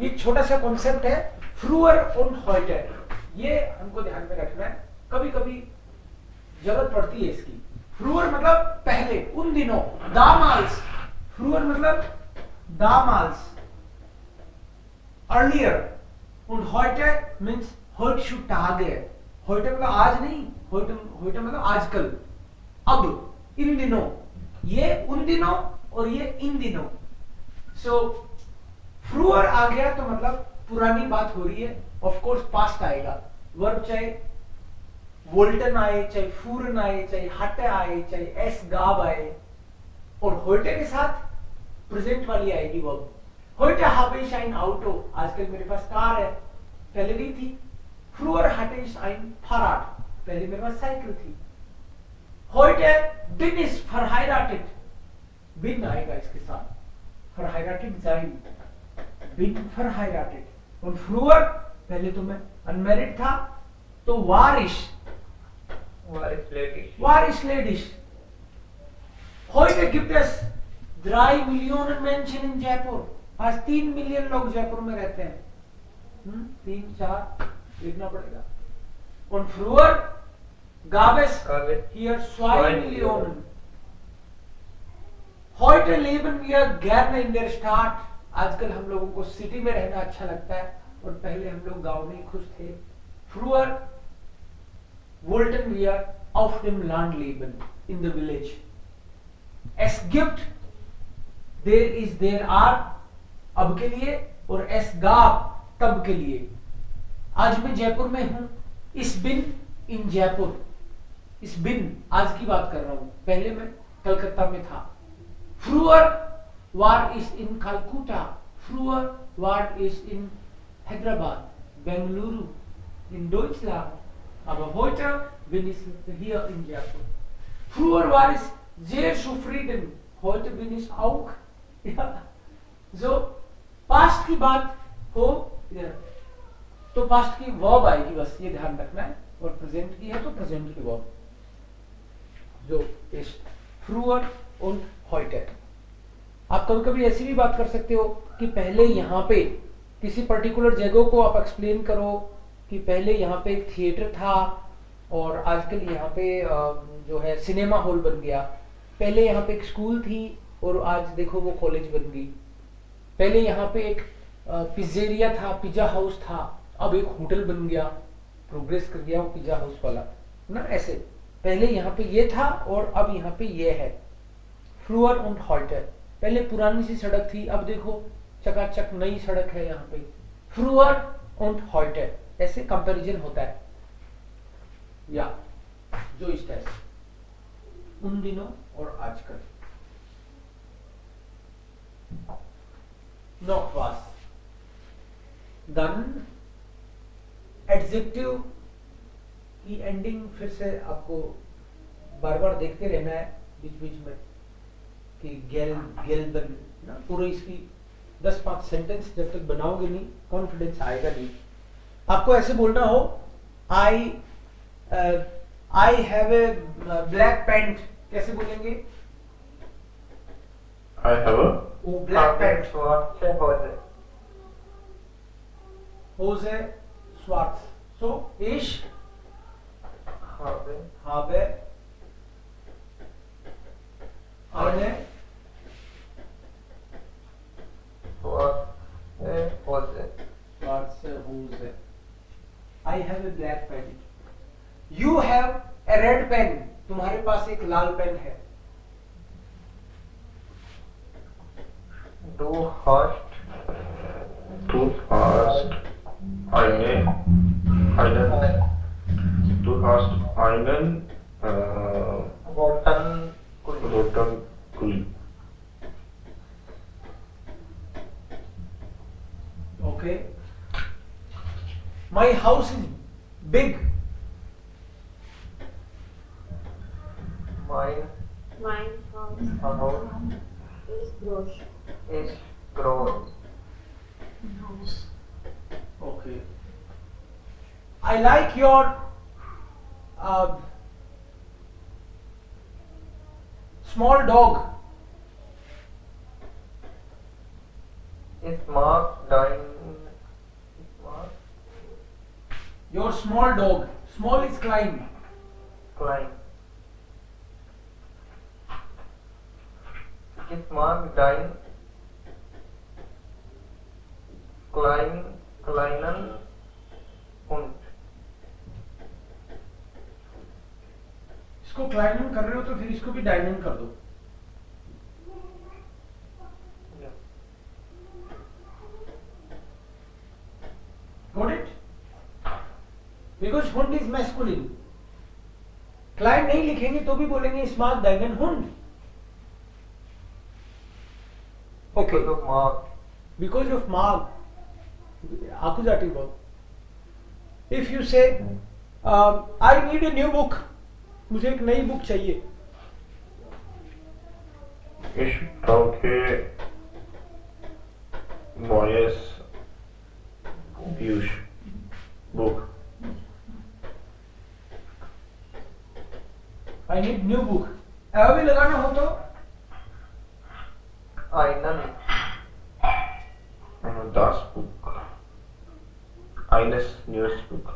ये छोटा सा कॉन्सेप्ट है फ्रूअर und heute, ये हमको ध्यान में रखना है, कभी कभी जरूरत पड़ती है इसकी। फ्रूअर मतलब पहले, उन दिनों, दामाल्स, फ्रूअर मतलब दामाल्स, earlier, und heute means heutzutage, heute मतलब आज नहीं, heute मतलब आजकल, अब, इन दिनों, ये उन दिनों और ये इन दिनों। सो फ्रूअर आ गया तो मतलब पुरानी बात हो रही है, ऑफ कोर्स पास्ट आएगा, वर्ब चाहे वोल्टन आए, चाहे फूरन आए, चाहे हटे आए, चाहे एस गाब आए, और होटे के साथ प्रेजेंट वाली आएगी verb. होटे habe ich ein Auto, आजकल मेरे पास कार है, पहले नहीं थी। फ्रूअर hatte ich ein Fahrrad, पहले मेरे पास साइकिल थी। heute bin ich verheiratet, bin आएगा इसके साथ, verheiratet sein, bin verheiratet। और फ्रूअर पहले तो मैं अनमैरिड था, तो war ich ladies। heute gibt es 3 Millionen Menschen in Jaipur, आज 3 मिलियन लोग जयपुर में रहते हैं। 3-4 लिखना पड़ेगा। और फ्रूअर gab es hier 2 Millionen। heute leben wir gerne in der Stadt, आजकल हम लोगों को सिटी में रहना अच्छा लगता है, और पहले हम लोग गांव में खुश थे। फ्रूअर wollten wir auf dem Land leben, in the village। es gibt, there is, there are अब के लिए, और es gab तब के लिए। आज मैं जयपुर में हूं, इस बिन इन जयपुर, इस बिन आज की बात कर रहा हूं, पहले मैं कलकत्ता में था। फ्रूअर war is in Calcutta, früher war is in Hyderabad, Bengaluru, in Deutschland, aber heute bin ich hier in Jaipur। früher war ich sehr zufrieden, heute bin ich auch, ja, so past की बात हो तो past की verb आएगी, बस ये ध्यान रखना है, और प्रेजेंट की है तो प्रेजेंट की वर्ब, जो इस फ्रूअर und heute। आप कभी कभी ऐसी भी बात कर सकते हो कि पहले यहाँ पे किसी पर्टिकुलर जगह को आप एक्सप्लेन करो कि पहले यहाँ पे एक थिएटर था और आजकल यहाँ पे जो है सिनेमा हॉल बन गया, पहले यहाँ पे एक स्कूल थी और आज देखो वो कॉलेज बन गई, पहले यहाँ पे एक पिज्जेरिया था, पिज्जा हाउस था, अब एक होटल बन गया, प्रोग्रेस कर गया वो पिज्जा हाउस वाला ना। ऐसे पहले यहाँ पे ये था और अब यहाँ पे ये है। फ्रूअर und heute, पहले पुरानी सी सड़क थी, अब देखो चकाचक नई सड़क है यहाँ पे। फ्रूअर und heute, ऐसे कंपैरिजन होता है, या जो इस तरह से उन दिनों और आजकल। Noch was, dann एडजेक्टिव की एंडिंग फिर से आपको बार बार देखते रहना है बीच बीच में कि गेलबन ना, पूरी इसकी 10-5 सेंटेंस जब तक बनाओगे नहीं कॉन्फिडेंस आएगा नहीं। आपको ऐसे बोलना हो I have a black pant, कैसे बोलेंगे? I have a black pant, schwarze Hose, Hose schwarz, so ich habe habe eine schwarze Hose, schwarze Hose। I have a black pen। You have a red pen, तुम्हारे पास एक लाल pen है। du hast einen roten roten Kuli। Okay, my house is big। mein House Haus is gross. ist groß, Okay, I like your small dog। ich mag deinen your small dog, small is क्लाइन, Klein. Ich mag dein kleinen Hund. इसको क्लाइनन कर रहे हो तो फिर इसको भी डाइनन कर दो। Yeah. Got it? Because hund is masculine. क्लाइन नहीं लिखेंगे तो भी बोलेंगे स्मार्ट डाइनन हुंड। Okay, Because of Mark. Because of mark, accusatory verb. If you say I need a new book, मुझे एक नई बुक चाहिए, Ich brauche neues Buch. I need new book, एव भी लगाना हो तो Einen. Das Buch. Eines neues Buch.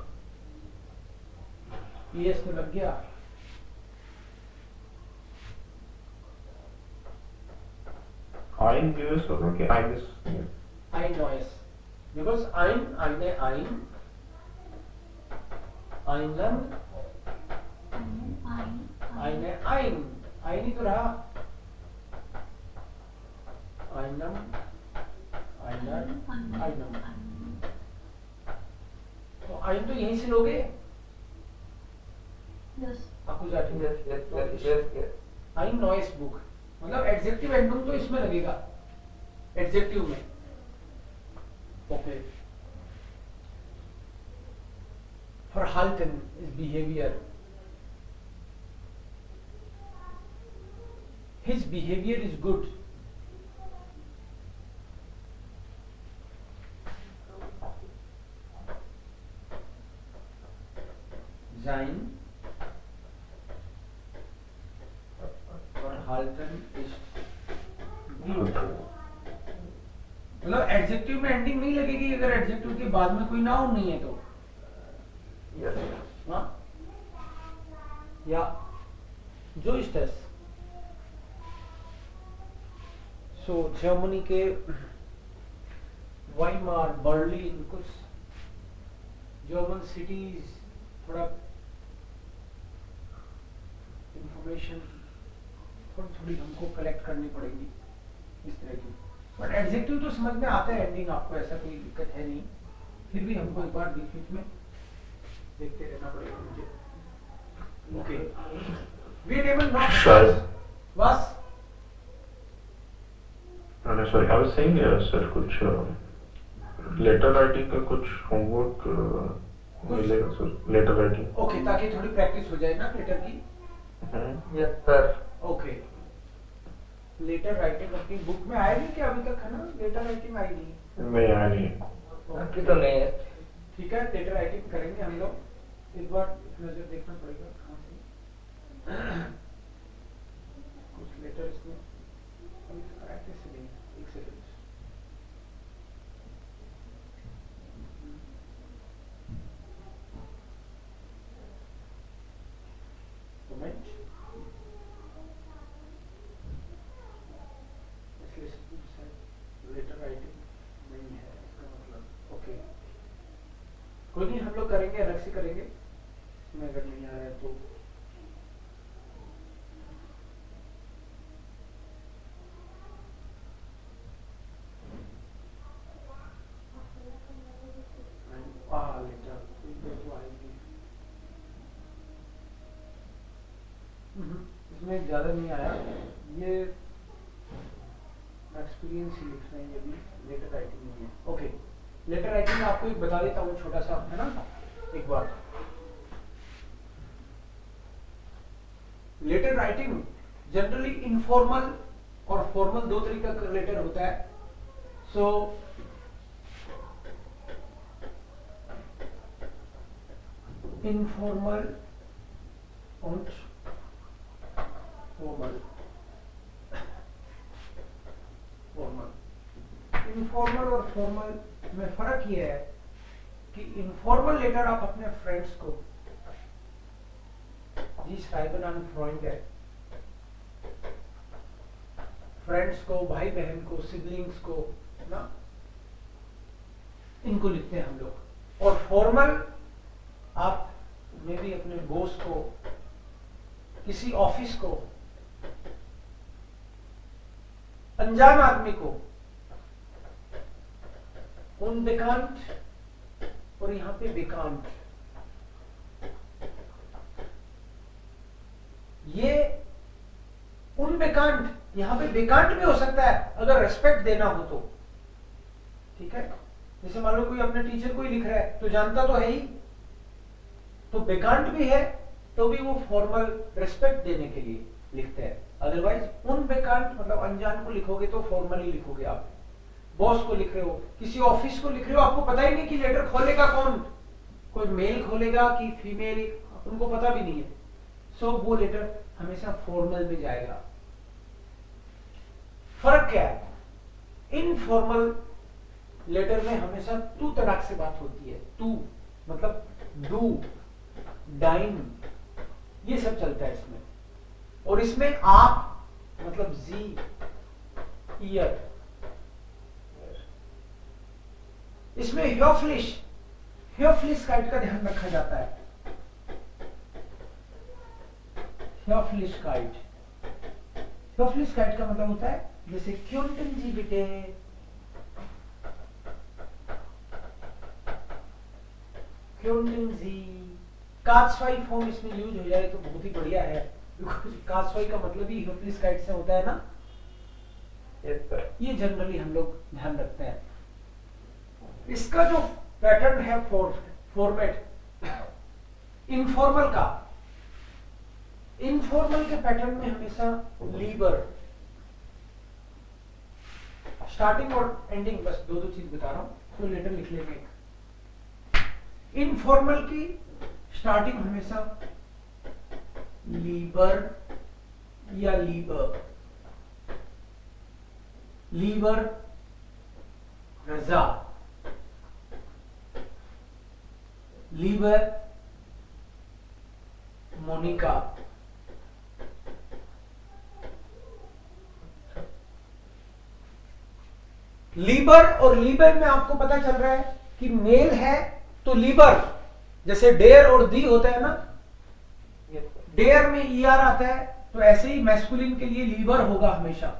Yes में लग गया। Ein neues oder okay, eines neues. ein neues, because eine einen ein ही तो रहा, einem तो ein तो यहीं से लोगे, accusatory Yes. ein neues Buch, मतलब एडजेक्टिव एंडूम तो इसमें लगेगा, एडजेक्टिव में। Okay, verhalten is behavior, his behavior is good, sein verhalten ist gut, मतलब एडजेक्टिव में एंडिंग नहीं लगेगी अगर एडजेक्टिव के बाद में कोई नाउन नहीं है तो। Yes. हाँ? या जो स्टेस, सो जर्मनी के वाइमार, बर्लिन, कुछ जर्मन सिटीज, थोड़ा इंफॉर्मेशन थोड़ी हमको कलेक्ट करनी पड़ेगी इस तरह की, बट एडजेक्टिव तो समझ में आता है, एंडिंग आपको ऐसा कोई दिक्कत है नहीं, फिर भी हमको एक बार बीच बीच में देखते रहना पड़ेगा मुझे। Okay, we able not Scheiße. बस अरे sorry, I was saying sir कुछ लेटर राइटिंग का कुछ होमवर्क मिलेगा सर, लेटर राइटिंग। ओके, ताकि थोड़ी प्रैक्टिस हो जाए ना लेटर की। Yes, sir. ओके, लेटर राइटिंग अपनी बुक में आया नहीं क्या अभी तक, है ना? लेटर राइटिंग आई नहीं, नहीं आया नहीं। अभी तो नहीं है। ठीक है, लेटर राइटिंग करेंगे हम लोग, एक बार नजर देखना पड़ेगा कहाँ से कुछ लेटर इसमें प्रैक्टिस नहीं, एक सेकंड। कमेंट लेटर राइटिंग नहीं है इसका मतलब। ओके, कोई नहीं, हम लोग करेंगे, अलग से करेंगे इसमें, अगर नहीं आ रहा है तो। लेटर तो आएगी, इसमें ज्यादा नहीं आया, ये एक्सपीरियंस ही लिखना है, ये भी लेटर राइटिंग नहीं है। ओके, लेटर राइटिंग में आपको एक बता देता हूँ छोटा सा, है ना, एक बार। लेटर राइटिंग जनरली इनफॉर्मल और फॉर्मल दो तरीका का लेटर होता है। सो इनफॉर्मल और फॉर्मल। इनफॉर्मल और फॉर्मल में फर्क ये है कि इनफॉर्मल लेटर आप अपने फ्रेंड्स को, जी schreiben an Freunde, फ्रेंड्स को, भाई बहन को, सिबलिंग्स को ना, इनको लिखते हैं हम लोग। और फॉर्मल आप में भी अपने बॉस को, किसी ऑफिस को, अनजान आदमी को unbekannt, और यहां पे bekannt, ये unbekannt, यहां पे bekannt भी हो सकता है अगर रेस्पेक्ट देना हो तो, ठीक है। जैसे मान लो कोई अपने टीचर को ही लिख रहा है तो जानता तो है ही, तो bekannt भी है तो भी वो फॉर्मल रेस्पेक्ट देने के लिए लिखते हैं। अदरवाइज unbekannt मतलब अनजान को लिखोगे तो फॉर्मली लिखोगे। आप बॉस को लिख रहे हो, किसी ऑफिस को लिख रहे हो, आपको पता ही नहीं कि लेटर खोलेगा कौन, कोई मेल खोलेगा कि फीमेल, उनको पता भी नहीं है, सो वो लेटर हमेशा फॉर्मल में जाएगा। फर्क क्या है, इनफॉर्मल लेटर में हमेशा तू तड़ाक से बात होती है, तू मतलब डू, डाइन, ये सब चलता है इसमें। और इसमें आप मतलब जी, ईयर, इसमें ह्योफ्लिशकाइट का ध्यान रखा जाता है। ह्योफ्लिशकाइट का मतलब होता है जैसे क्योंटन जी बेटे, क्योंटन जी, कात्सवाई फॉर्म इसमें यूज हो जाए तो बहुत ही बढ़िया है, कात्सवाई का मतलब ही ह्योफ्लिशकाइट से होता है ना। Yes sir. ये जनरली हम लोग ध्यान रखते हैं। इसका जो पैटर्न है फॉर्मेट इनफॉर्मल का, इनफॉर्मल के पैटर्न में हमेशा लीबर, स्टार्टिंग और एंडिंग, बस दो चीज बता रहा हूं तो लेटर लिख लेंगे। इनफॉर्मल की स्टार्टिंग हमेशा लीबर या लीबर, लीबर रजा, लीबर मोनिका, लीबर और लीबर में आपको पता चल रहा है कि मेल है तो लीबर, जैसे डेयर और दी होता है ना, डेयर में ईआर आता है तो ऐसे ही मैस्कुलिन के लिए लीबर होगा हमेशा,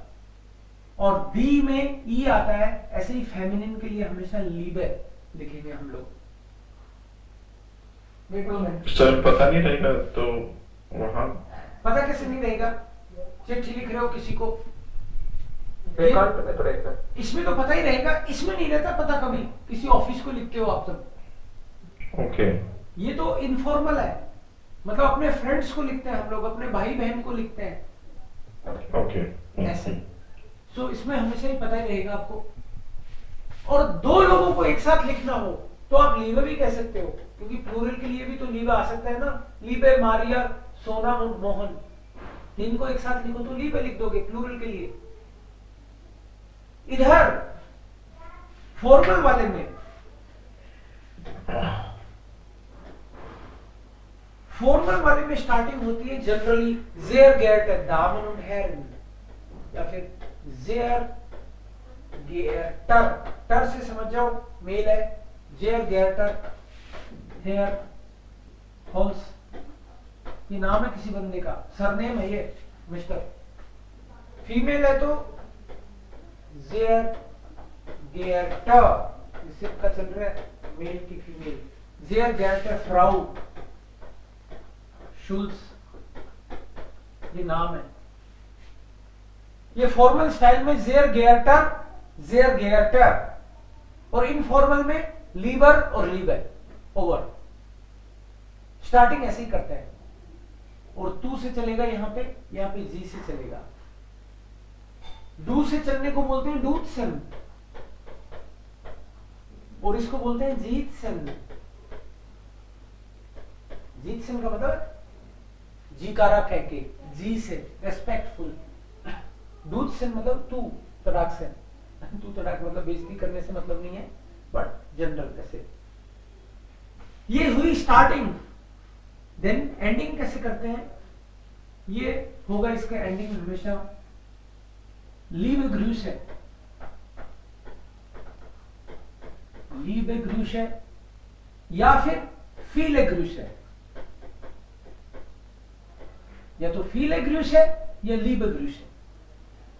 और बी में ई आता है, ऐसे ही फेमिनिन के लिए हमेशा लीबर लिखेंगे हम लोग। सर पता नहीं रहेगा तो वहाँ पता कैसे नहीं रहेगा, चिट्ठी लिख रहे हो किसी को, बेकांत में तो रहेगा, इसमें तो पता ही रहेगा, इसमें नहीं रहता पता कभी, किसी ऑफिस को लिखते हो आप सब, ओके ये तो इनफॉर्मल है, मतलब अपने फ्रेंड्स को लिखते हैं हम लोग, अपने भाई बहन को लिखते हैं ओके ऐसे। सो इसमें हमेशा ही पता ही रहेगा आपको। और दो लोगों को एक साथ लिखना हो तो आप लीबे भी कह सकते हो, क्योंकि प्लूरल के लिए भी तो लीबे आ सकता है ना, लीबे मारिया सोना और मोहन, तीन को एक साथ लिखो तो लीबे लिख दोगे प्लूरल के लिए। इधर फॉर्मल वाले में, फॉर्मल वाले में स्टार्टिंग होती है generally sehr geehrte Damen und Herren, या फिर sehr geehrter, टर से समझ जाओ मेल है, sehr geehrter Herr Holz, ये नाम है किसी बंदे का, सरनेम है ये मिस्टर। फीमेल है तो sehr geehrter, इससे पता चल रहा है मेल की female, sehr geehrte Frau Schulz, ये नाम है। ये फॉर्मल स्टाइल में जेयर गेयरटर, जेयर गेयरटर, और इनफॉर्मल में लीबर और लीबर ओवर। स्टार्टिंग ऐसे ही करते हैं, और तू से चलेगा यहाँ पे जी से चलेगा। डू से चलने को बोलते हैं डूथसन, और इसको बोलते हैं जीतसन। जीतसन का मतलब जीकारा कह के, जी से रेस्पेक्टफुल। डूथसन मतलब तू तड़ाक से, तू तड़ाक मतलब बेइज्जती करने से मतलब नहीं है, बट जनरल कैसे। ये हुई स्टार्टिंग। देन एंडिंग कैसे करते हैं? ये होगा इसका एंडिंग हमेशा लीव ग्रूस है, लीव ग्रूस है या फिर फील ग्रूस है, या तो फील ग्रूस है या लीव ग्रूस है।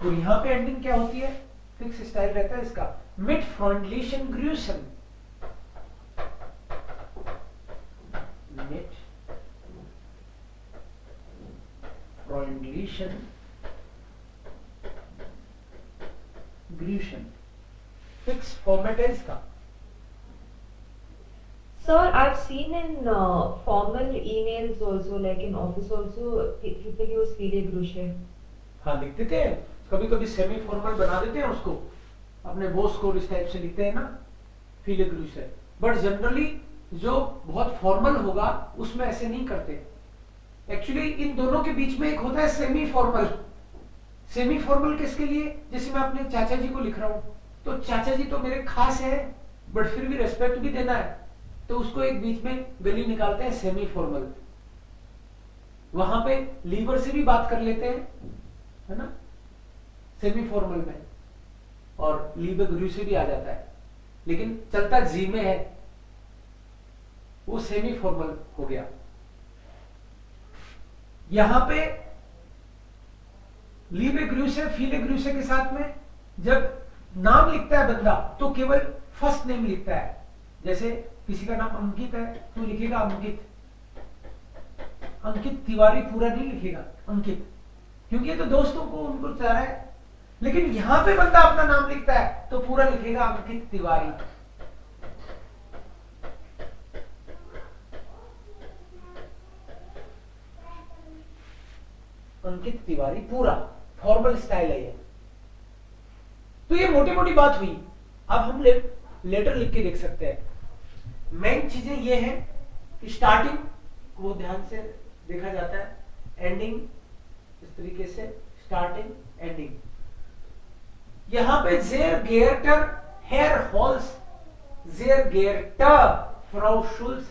और यहां पे एंडिंग क्या होती है? फिक्स स्टाइल रहता है इसका, मिट फ्रॉन्डलिशन ग्रूसन, मिट फ्रॉन्डलिशन ग्रूसन, फिक्स फॉर्मेट है इसका। Sir, I've seen in formal emails also, like in office also, people use file grushe. हाँ लिख देते हैं, कभी कभी सेमी फॉर्मल बना देते हैं उसको, अपने बॉस को इस टाइप से लिखते हैं ना, फील ग्रूस है। बट जनरली जो बहुत फॉर्मल होगा उसमें ऐसे नहीं करते। एक्चुअली इन दोनों के बीच में एक होता है सेमी फॉर्मल। सेमी फॉर्मल किसके लिए? जैसे मैं अपने चाचा जी को लिख रहा हूं, तो चाचा जी तो मेरे खास है बट फिर भी रेस्पेक्ट भी देना है, तो उसको एक बीच में गली निकालते हैं सेमी फॉर्मल। वहां पे लीवर से भी बात कर लेते हैं, है ना, सेमी फॉर्मल में, और लीवर ग्रू से भी आ जाता है, लेकिन चलता जी में है, वो सेमी फॉर्मल हो गया। यहां पे लीवे ग्रूसे फीले ग्रूसे के साथ में जब नाम लिखता है बंदा तो केवल फर्स्ट नेम लिखता है। जैसे किसी का नाम अंकित है तो लिखेगा अंकित, अंकित तिवारी पूरा नहीं लिखेगा, अंकित, क्योंकि ये तो दोस्तों को उनको चाह रहा है। लेकिन यहां पे बंदा अपना नाम लिखता है तो पूरा लिखेगा अंकित तिवारी। अंकित तिवारी पूरा फॉर्मल स्टाइल है ये। तो ये मोटी मोटी बात हुई। अब हम लेटर लिख के देख सकते हैं। मेन चीजें ये हैं कि स्टार्टिंग को ध्यान से देखा जाता है, एंडिंग इस तरीके से, स्टार्टिंग एंडिंग। यहां पे ज़ेर गेयरटर हेयर हॉल्स, ज़ेर गेयरटर फ्राउ शुल्स,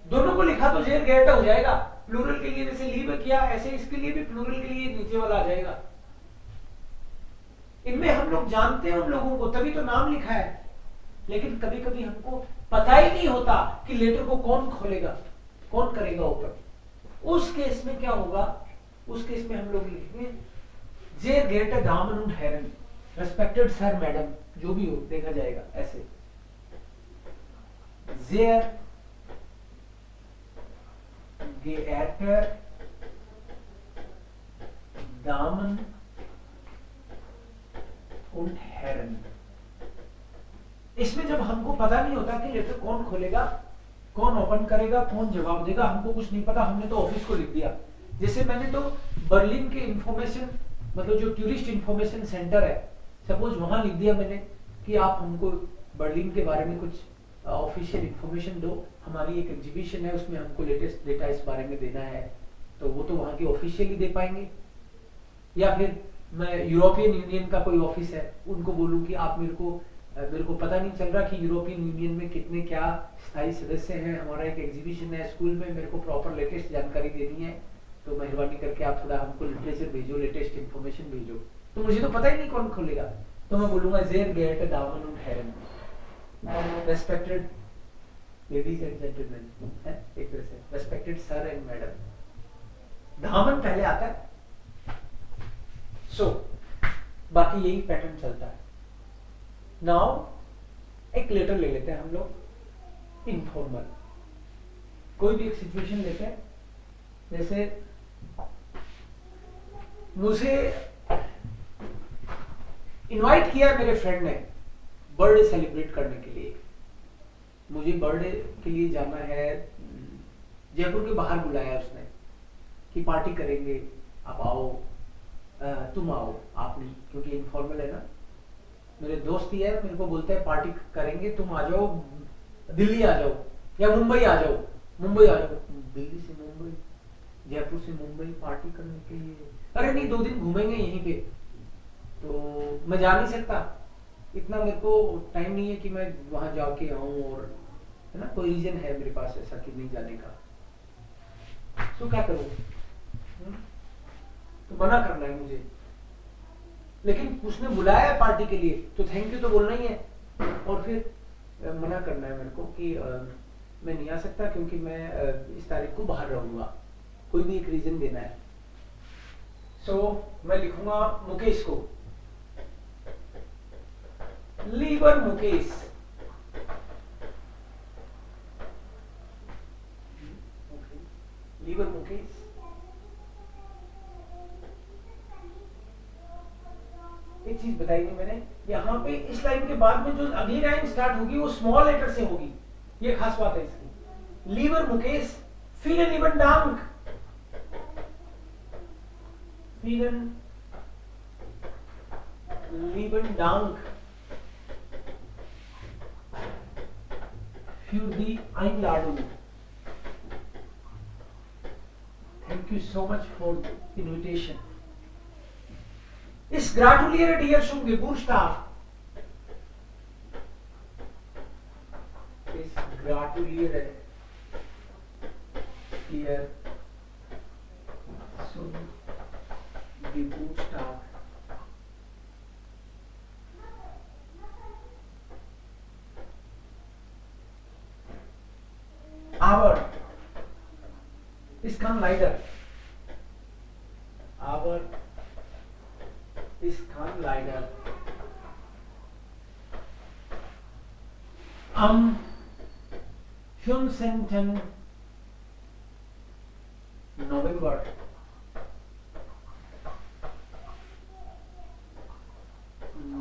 दोनों को लिखा तो ज़ेर गेयरटर हो जाएगा। प्लूरल के लिए जैसे लीव किया, ऐसे इसके लिए भी प्लूरल के लिए नीचे वाला आ जाएगा। इनमें हम लोग जानते हैं उन लोगों को, तभी तो नाम लिखा है। लेकिन कभी कभी हमको पता ही नहीं होता कि लेटर को कौन खोलेगा, कौन करेगा ओपन। उस केस में क्या होगा? उस केस में हम लोग लिखेंगे जेर गेट दामन und Herren, respected sir madam, जो भी हो देखा जाएगा ऐसे। जेर geehrte Damen und Herren। इसमें जब हमको पता नहीं होता कि लेटर कौन खोलेगा, कौन ओपन करेगा, कौन जवाब देगा, हमको कुछ नहीं पता, हमने तो ऑफिस को लिख दिया। जैसे मैंने तो बर्लिन के इंफॉर्मेशन, मतलब जो टूरिस्ट इंफॉर्मेशन सेंटर है, सपोज वहां लिख दिया मैंने कि आप हमको बर्लिन के बारे में कुछ ऑफिशियल इंफॉर्मेशन दो, हमारी एक एग्जीबिशन है उसमें हमको लेटेस्ट डेटा इस बारे में देना है, तो वो तो वहां की ऑफिशियली दे पाएंगे। या फिर मैं यूरोपियन यूनियन का कोई ऑफिस है, उनको बोलूं कि आप मेरे को पता नहीं चल रहा कि यूरोपियन यूनियन में कितने क्या स्थायी सदस्य हैं, हमारा एक एग्जीबिशन है स्कूल में, मेरे को प्रॉपर लेटेस्ट जानकारी देनी है, तो मेहरबानी करके आप थोड़ा हमको लिटरेचर भेजो, लेटेस्ट इंफॉर्मेशन भेजो। तो मुझे तो पता ही नहीं कौन खोलेगा, तो मैं बोलूंगा ज़ेर गेयरटे दामन und Herren, respected ladies and gentleman, है एक तरह से रेस्पेक्टेड सर एंड मैडम। दामन पहले आता है। सो बाकी यही पैटर्न चलता है। नाउ एक लेटर ले लेते हैं हम लोग इनफॉर्मल, कोई भी एक सिचुएशन लेते हैं। जैसे मुझे इनवाइट किया मेरे फ्रेंड ने बर्थडे सेलिब्रेट करने के लिए, मुझे बर्थडे के लिए जाना है, जयपुर के बाहर बुलाया उसने कि पार्टी करेंगे, आप आओ, तुम आओ, आप नहीं, क्योंकि इनफॉर्मल है ना। मेरे दोस्त ही है, मेरे को बोलते हैं पार्टी करेंगे, तुम आ जाओ, दिल्ली आ जाओ या मुंबई आ जाओ, मुंबई आ जाओ, दिल्ली से मुंबई, जयपुर से मुंबई पार्टी करने के लिए, अरे नहीं 2 दिन घूमेंगे यहीं पे, तो मैं जा नहीं सकता, इतना मेरे को टाइम नहीं है कि मैं वहां जाके आऊं, और है ना, कोई रीजन है मेरे पास ऐसा कि नहीं जाने का, तो क्या करूं? तो मना करना है मुझे, लेकिन उसने बुलाया है पार्टी के लिए तो थैंक यू तो बोलना ही है, और फिर मना करना है मेरे को कि मैं नहीं आ सकता क्योंकि मैं इस तारीख को बाहर रहूंगा, कोई भी एक रीजन देना है। सो मैं लिखूंगा मुकेश को, लीवर मुकेश, लीवर मुकेश, एक चीज बताई नहीं मैंने, यहाँ पे इस लाइन के बाद में जो अगली लाइन स्टार्ट होगी वो स्मॉल लेटर से होगी, ये खास बात है इसकी। लीवर Mukesh, vielen lieben Dank, vielen lieben Dank für die Einladung. Thank you so much for the invitation. Ich gratuliere dir zum Geburtstag. Ich gratuliere dir zum Geburtstag. Aber es kann leider, aber es kann leider am 15. November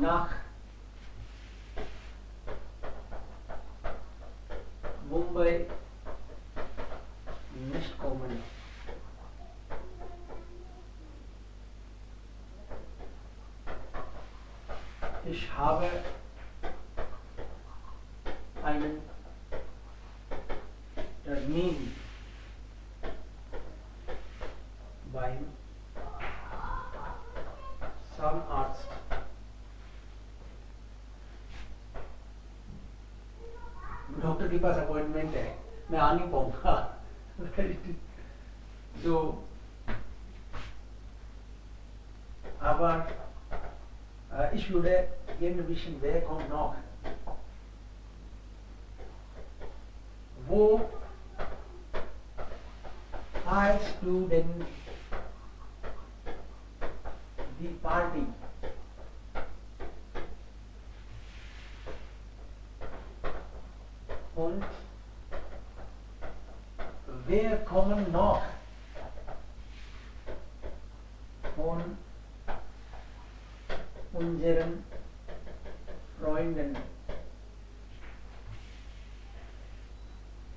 nach Mumbai nicht kommen. Ich habe einen Termin beim Zahnarzt. Doctor के पास appointment है, मैं आ नहीं पाऊंगा। So, aber ich würde gerne wissen, wer kommt noch? Wo feierst du denn die Party? Und wer kommen noch von unseren Freunden?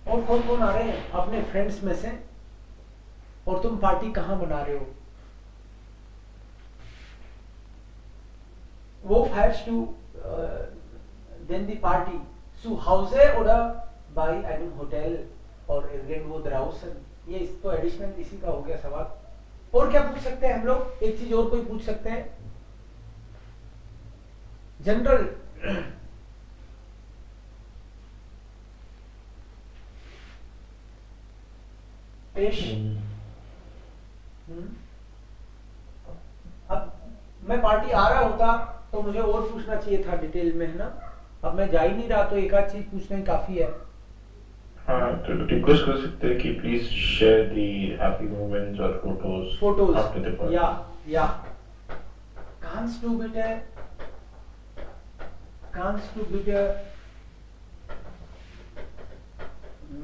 और कौन कौन आ रहे हैं अपने फ्रेंड्स में से, और तुम पार्टी कहाँ मना रहे हो? Wo feierst du denn die Party? Zu Hause oder bei einem Hotel और irgendwo draußen? ये इस तो एडिशनल इसी का हो गया सवाल। और क्या पूछ सकते हैं हम लोग? एक चीज और कोई पूछ सकते हैं? जनरल पेश। अब मैं पार्टी आ रहा होता तो मुझे और पूछना चाहिए था डिटेल में, है ना? अब मैं जा ही नहीं रहा तो एक आध चीज पूछना ही काफी है। हाँ, तो रिक्वेस्ट कर सकते हैं कि please share the happy moments और फोटोज आफ्टर द पार्टी। या kannst du bitte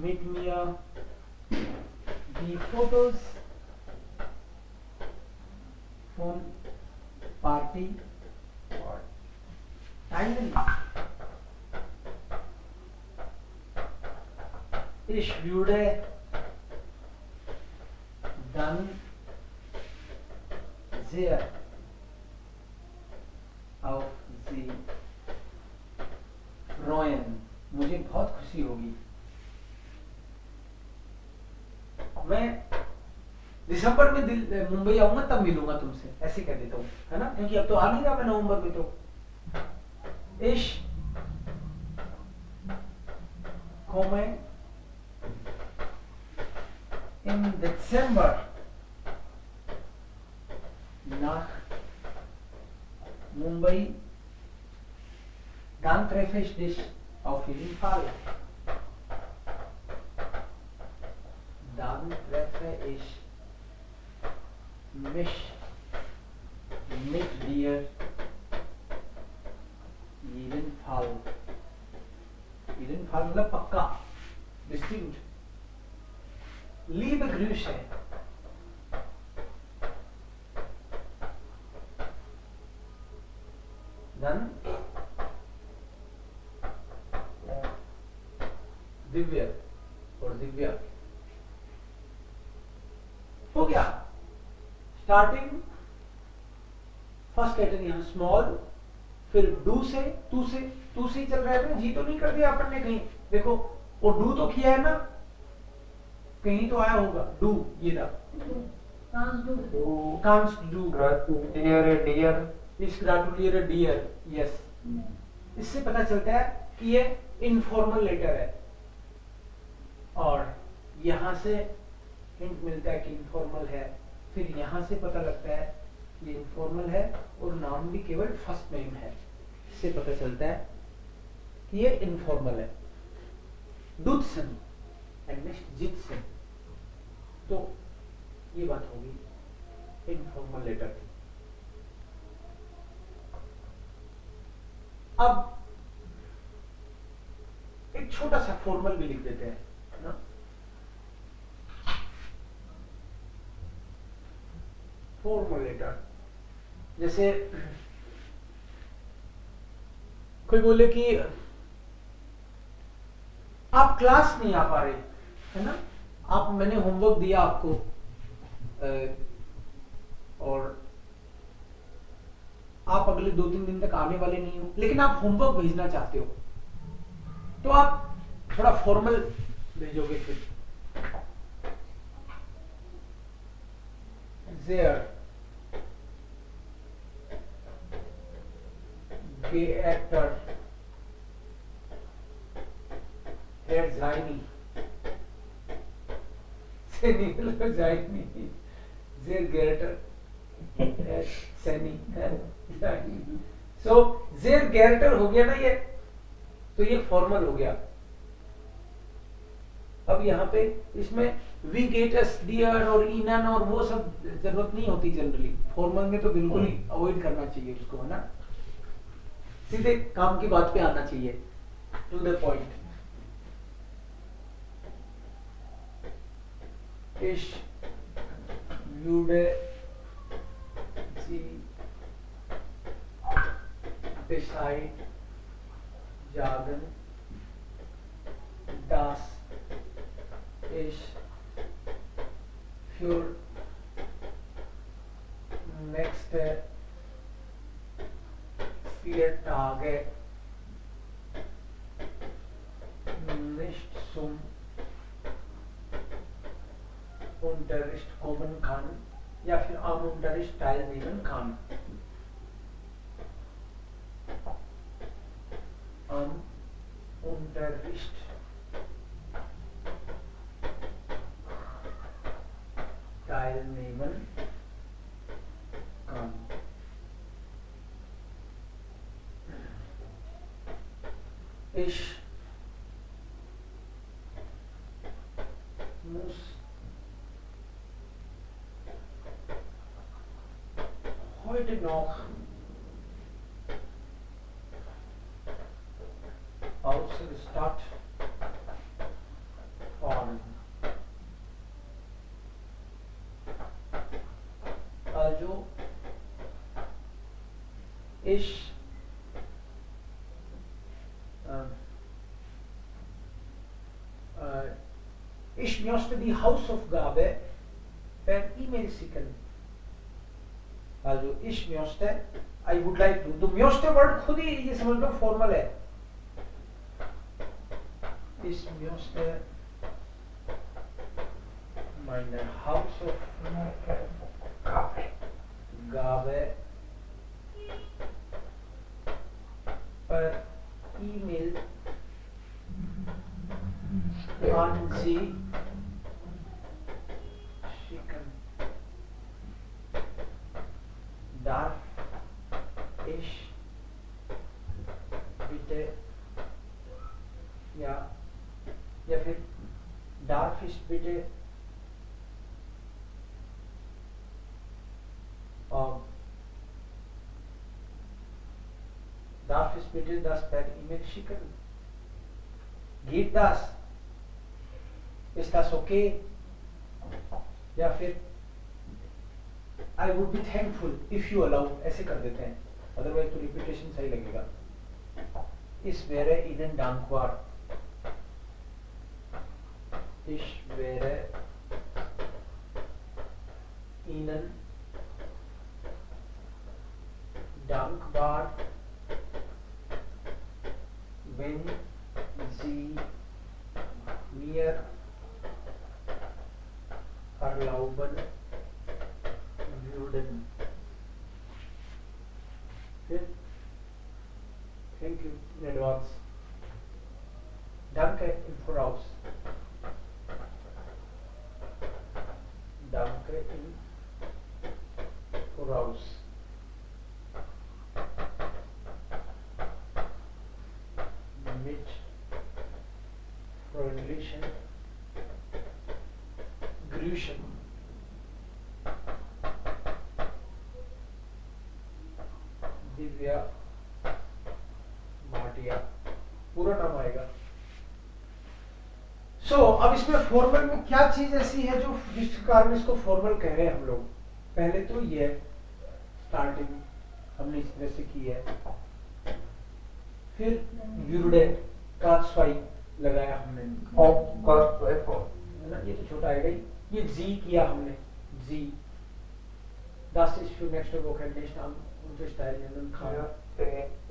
mit mir die Fotos von Party teilen? Ich würde dann sehr auf Sie freuen. मुझे बहुत खुशी होगी। मैं दिसंबर में मुंबई आऊंगा तब मिलूंगा तुमसे, ऐसे कह देता हूँ, है ना? क्योंकि अब तो आ नहीं रहा मैं नवंबर में। तो Ich komme im Dezember nach Mumbai, dann treffe ich dich auf jeden Fall. Dann treffe ich mich mit dir jeden Fall. jeden Fall मतलब पक्का, bestimmt. Liebe Grüße. Dann Divya और दिव्या हो गया. स्टार्टिंग फर्स्ट कैटेगरी यहाँ स्मॉल, फिर do से तू से ही चल रहा है. जी तो नहीं कर दिया अपन ने कहीं, देखो वो डू तो किया है ना, कहीं तो आया होगा डू. ये था कांस डू इस ग्रेटुलियर डियर. यस, इससे पता चलता है कि ये इनफॉर्मल लेटर है, और यहां से हिंट मिलता है कि इनफॉर्मल है. फिर यहां से पता लगता है ये इनफॉर्मल है और नाम भी केवल फर्स्ट नेम है. इससे पता चलता है कि ये इनफॉर्मल है. डुत्सन एंड नेक्स्ट जित्सन. तो ये बात होगी इनफॉर्मल लेटर की. अब एक छोटा सा फॉर्मल भी लिख देते हैं ना. फॉर्मल लेटर, जैसे कोई बोले कि आप क्लास नहीं आ पा रहे है ना, आप मैंने होमवर्क दिया आपको और आप अगले 2-3 दिन तक आने वाले नहीं हो, लेकिन आप होमवर्क भेजना चाहते हो, तो आप थोड़ा फॉर्मल भेजोगे. फिर there Geehrter Herr Zaini, Zaini, sehr geehrter Herr Zaini. So sehr geehrter हो गया ना ये, तो ये फॉर्मल हो गया. अब यहाँ पे इसमें वी गेटस डियर और इनन और वो सब जरूरत नहीं होती जनरली. फॉर्मल में तो बिल्कुल ही अवॉइड करना चाहिए उसको, है ना. सीधे काम की बात पे आना चाहिए, to the point. Ich würde Sie Bescheid sagen, dass ich für nächste 4 Tage nicht zum Unterricht kommen kann या फिर am Unterricht teilnehmen kann. Am Unterricht teilnehmen kann. Ich muss heute noch aus der Stadt fahren. Also ich ich möchte die Hausaufgabe per E-Mail schicken. Also ich möchte, I would like to. तो möchte word खुद ही ये समझ लो formal है. Ich möchte meine Hausaufgabe per E-Mail waren Sie schicken? Darf ich bitte या फिर darf ich bitte darf ich bitte das per E-Mail schicken? Geht das? Ist das okay? या फिर I would be thankful if you allow, ऐसे कर देते हैं, otherwise तो repetition सही लगेगा. Ich wäre Ihnen dankbar. Ich wäre Ihnen dankbar, wenn Sie mir erlauben würden. Thank you in advance. Danke im Voraus. Danke im Voraus. Mit freundlichen Grüßen. Divya Bhatia, पूरा नाम आएगा. अब इसमें फॉर्मल में क्या चीज ऐसी है जो जिस कारण इसको फॉर्मल कह रहे हैं हम लोग. पहले तो ये स्टार्टिंग हमने इस तरह से की है, फिर यूरुडे कास्वाई लगाया हमने, है ना, ये तो छोटा आएगा ही. ये जी किया हमने, जी das ist für nächste Woche nicht am unterstellen kann.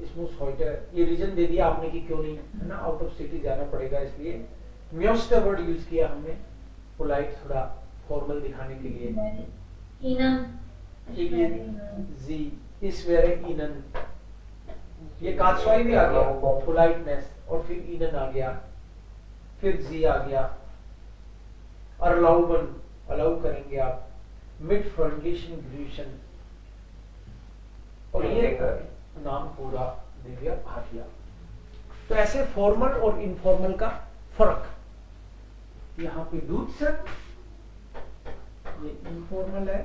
इसमें heute ये रीजन दे दिया आपने कि क्यों नहीं, है ना, आउट ऑफ सिटी जाना पड़ेगा, इसलिए म्योस्टर वर्ड यूज किया हमने, पोलाइट थोड़ा फॉर्मल दिखाने के लिए. जी इस वेरे इनन, ये कात्सवाई भी आ गया, पोलाइटनेस, और फिर इनन आ गया, फिर जी आ गया. अरलाउबन, अलाउ करेंगे आप. मिड फ्रंटलिशन ग्रीशन, और ये नाम पूरा दिव्या भाटिया. तो ऐसे फॉर्मल और इनफॉर्मल का फर्क. यहाँ पे दूधसन, ये इनफॉर्मल है,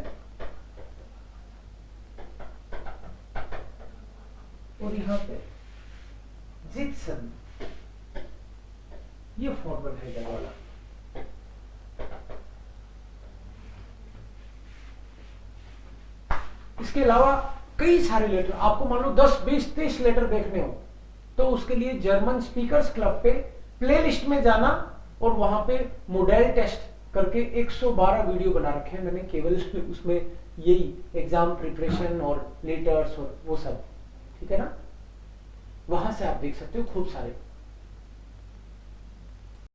और यहाँ पे जितसन, ये फॉर्मल है इधर वाला. इसके अलावा कई सारे लेटर, आपको मान लो 10, 20, 30 लेटर देखने हो, तो उसके लिए जर्मन स्पीकर्स क्लब पे प्लेलिस्ट में जाना, और वहां पे मॉडल टेस्ट करके 112 वीडियो बना रखे हैं मैंने, केवल उसमें यही एग्जाम प्रिपरेशन और लेटर्स और वो सब, ठीक है ना. वहां से आप देख सकते हो खूब सारे.